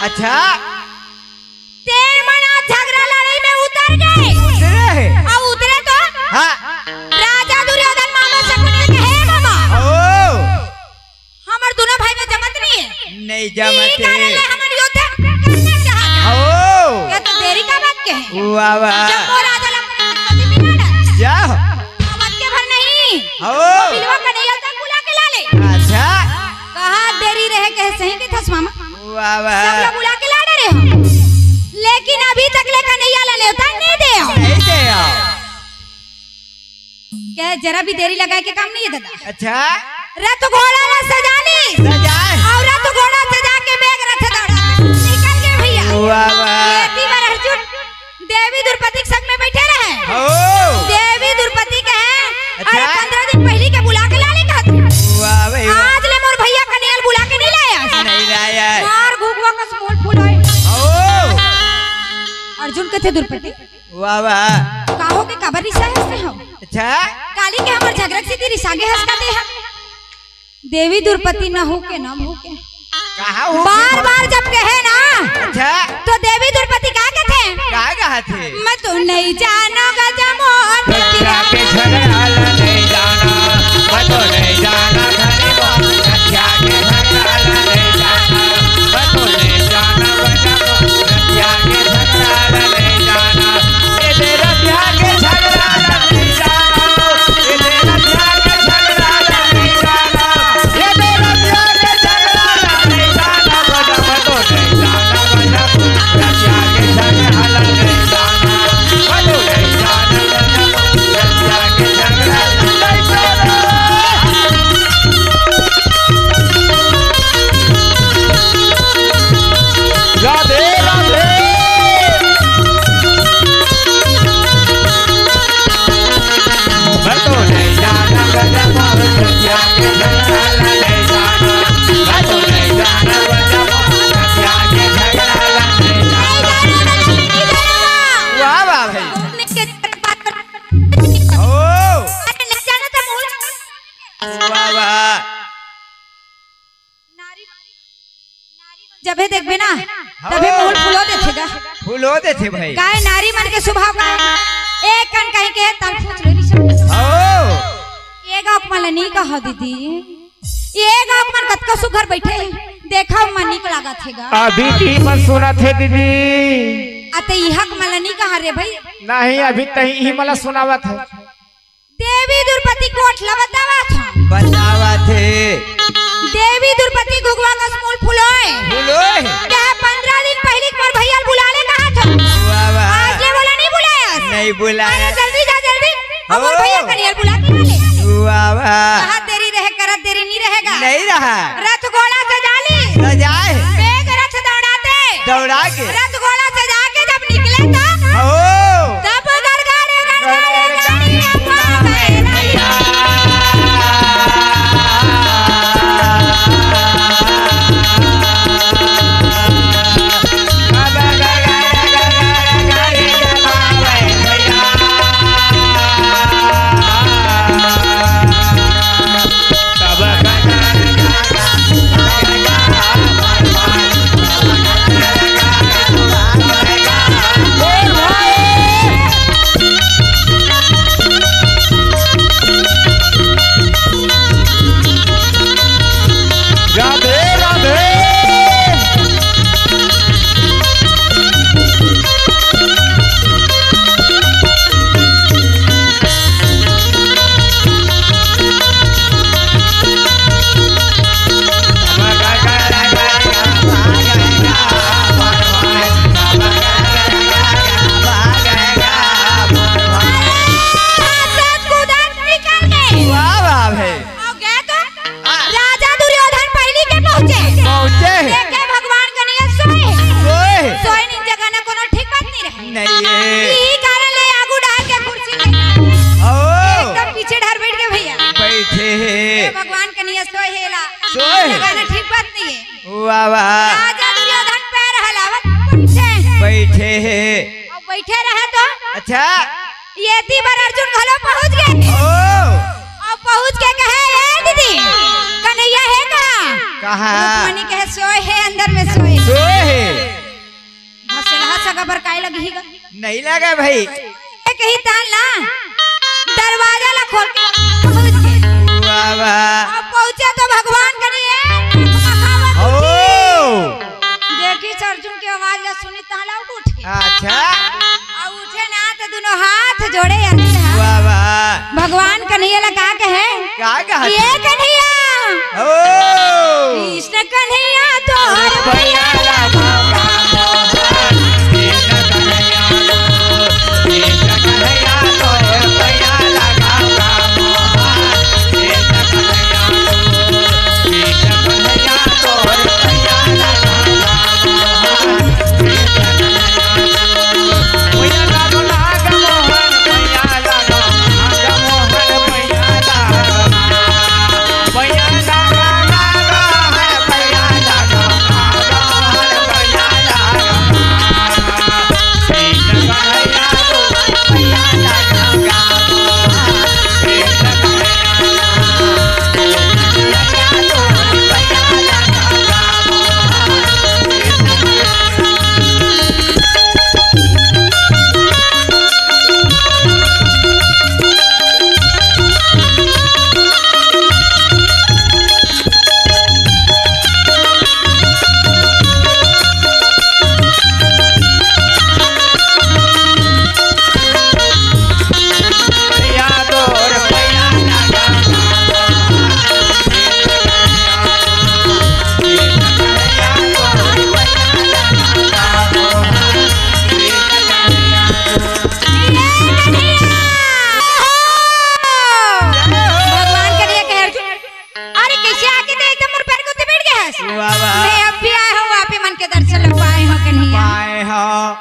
अच्छा तेर मना झगड़ा लड़ाई में उतर गए। और उतरे तो हाँ राजा दुर्योधन मामा शकुनी के है मामा। हमर दोनों भाई में जमत नहीं है। नहीं जमत है। हमर युद्ध करना चाहता। ये तो देरी का बात के है। वाह वाह। जब वो राजा लंबी मिला जा बात के भर नहीं। बिलवा कन्हैया तक बुला के ला ले। अच्छा कहा देरी रहे कहे सही के थस मामा। वाह वाह। सब लोग बुला के ला रहे हो। लेकिन अभी तक ले कन्हैया ला नेवता नहीं दे। नहीं दे क्या जरा भी देरी लगाए के काम नहीं है दादा। अच्छा रथ घोड़ा ला सजा ली। सजाए और रथ घोड़ा सजा के बेग रथ दौड़ा निकल गए भैया। वाह वाह। अर्जुन देवी द्रौपदी के संग में बैठे रहे। देवी द्रौपदी के हैं। अच्छा? अरे 15 दिन पहले के बुला के लाले कहत। वाह भाई आज ले मोर भैया कन्हैया बुला के नहीं लाया। नहीं लाया। मार घुघवा का स्मॉल फूल है। अर्जुन के थे द्रौपदी। वाह वाह। काहो के काबर रिसा हंसते हो। अच्छा काली के हमर झगड़ा से ती रिसागे हंसते हैं। देवी द्रौपदी न हो के न भूखे। कहाँ हो? बार बार जब कहे ना अच्छा तो देवी द्रौपदी कहा कहते हैं? कहाँ थे? मैं तो नहीं जानूंगा जमोन रतिया के झगड़ा नहीं जाना, मैं तो नहीं जाना घरे मोन। रतिया के झगड़ा नहीं जाना, मैं तो नहीं जाना बजामोन। रतिया के झगड़ा नहीं जाना, ये दे रतिया के झगड़ा नहीं जाना, ये दे रतिया के झगड़ा नहीं जाना, ये दे रतिया के झगड़ा नहीं जाना बजा, मैं तो नहीं जाना बजामोन। रतिया के झगड़ा नहीं जाना, मैं तो नहीं जाना बजामोन। रतिया के झगड़ा नहीं जाना। राधे राधे। मैं तो नहीं जाना बजामोन। रतिया के झगड़ा नहीं जाना, मैं तो नहीं जाना बजामोन। रतिया के झगड़ा नहीं जाना। वाह वाह भाई। वाह वाह। जब देखबे ना तभी मोहन फूलो देखेगा। फूलो देते भाई। गाय नारी मन के स्वभाव का एक कन कहीं के तल पूछ ले रिश्ते। ये गाँव माले नहीं कहा दीदी। ये गाँव मन कत का सुघर बैठे देखा मन निक लागा थेगा। अभी की मन सुना थे दीदी। अते यह माले नहीं कहा रे भाई। नहीं अभी तही ही मला सुनावा था। देवी द्रौपदी कोठला बतावा था। बतावा थे। देवी द्रौपदी गुगवा का स्मॉल फुलोय। फूलोय। क्या 15 दिन पहले पर भैया बुला ले कहा था। वाह वाह। आज ले बोला नहीं बुलाया। नहीं बुलाया। जल्दी जा जल्दी। और भैया कन्हैया बुला के ले। वाह वाह। कहा देरी रहे करत देरी नहीं रहेगा। नहीं रहा। रथ घोड़ा सजा ली। सजाए। बेग रथ दौड़ाते। दौड़ा के। रथ घोड़ा सजा के जब निकले तब गड़गड़े गाड़ियां पावे नैया। भगवान कन्हैया सोहेला लगाना ठीक बात नहीं है। वाह वाह। राजा दुर्योधन पैर हलावत बैठे है। और बैठे रहे तो अच्छा ये ती बार अर्जुन घलो पहुंच गए। और पहुँच के कहे ए दीदी कन्हैया है कहाँ रुक्मणी कहे सोए है अंदर में सोए है हसलहा सगा पर काय लगी नहीं लगा भाई कहीं तान ला दरवाजा ला खोल के पहुँच गए बाबा पहुँचे तो भगवान करिए देखी अर्जुन की आवाज ला सुनी ताला उठे अच्छा और उठे ना तो दोनों हाथ जोड़े बाबा भगवान कन्हैया ला का कहे ये कन्हैया कृष्ण कन्हैया तो हर भैया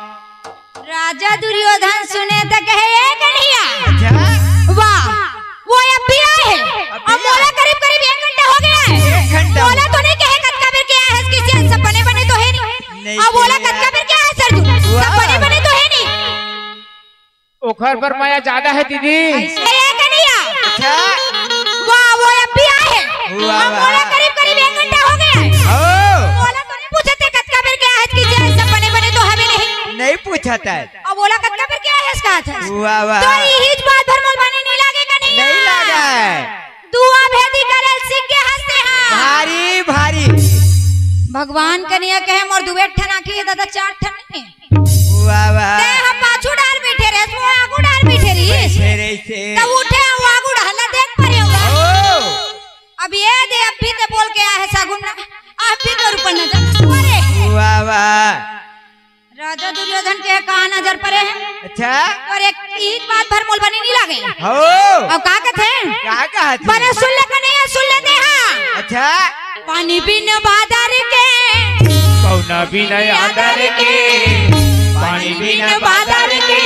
राजा दुर्योधन सुने तो कहे ये कन्हैया वाह वो अब भी आए हैं अब बोला करीब करीब 1 घंटा हो गया है बोला तो नहीं कहे कत्का फिर क्या है किसी सपने बने तो है नहीं अब बोला कत्का फिर क्या है सर तू सपने बने तो है नहीं ओखर पर माया ज्यादा है दीदी ये कन्हैया अच्छा वाह वो अब भी आए हैं अब बोला करीब करीब 1 घंटा हो गया है बोला तो नहीं पूछते कत्का फिर क्या है किसी सपने बने तो है नहीं पूछता है अब बोला कत्का फिर क्या है इसका था वाह वाह तो यही बात भर मोल बने नहीं लगेगा नहीं लगा दुआ भेदी करल सीख के हंसते हैं भारी भारी भगवान कन्हैया कहे मोर दुबे ठना की दादा 4 ठन नहीं वाह वाह ते हम पाछू डाल बैठे रे सो आगू डाल बैठे री तब उठे हम आगू डालना देख परे होगा अब ये दे अब भी ते बोल के आए सागुन आप भी तोर ऊपर नजर परे वाह वाह राजा दुर्योधन के कहां नजर पड़े हैं अच्छा और एक बात भर मोल बनी नहीं लागे हो अब का कहते बने सुन ले कन्हैया सुन ले दे हां अच्छा पानी बिन बादर के कौना बिन आदर के पानी बिन बादर के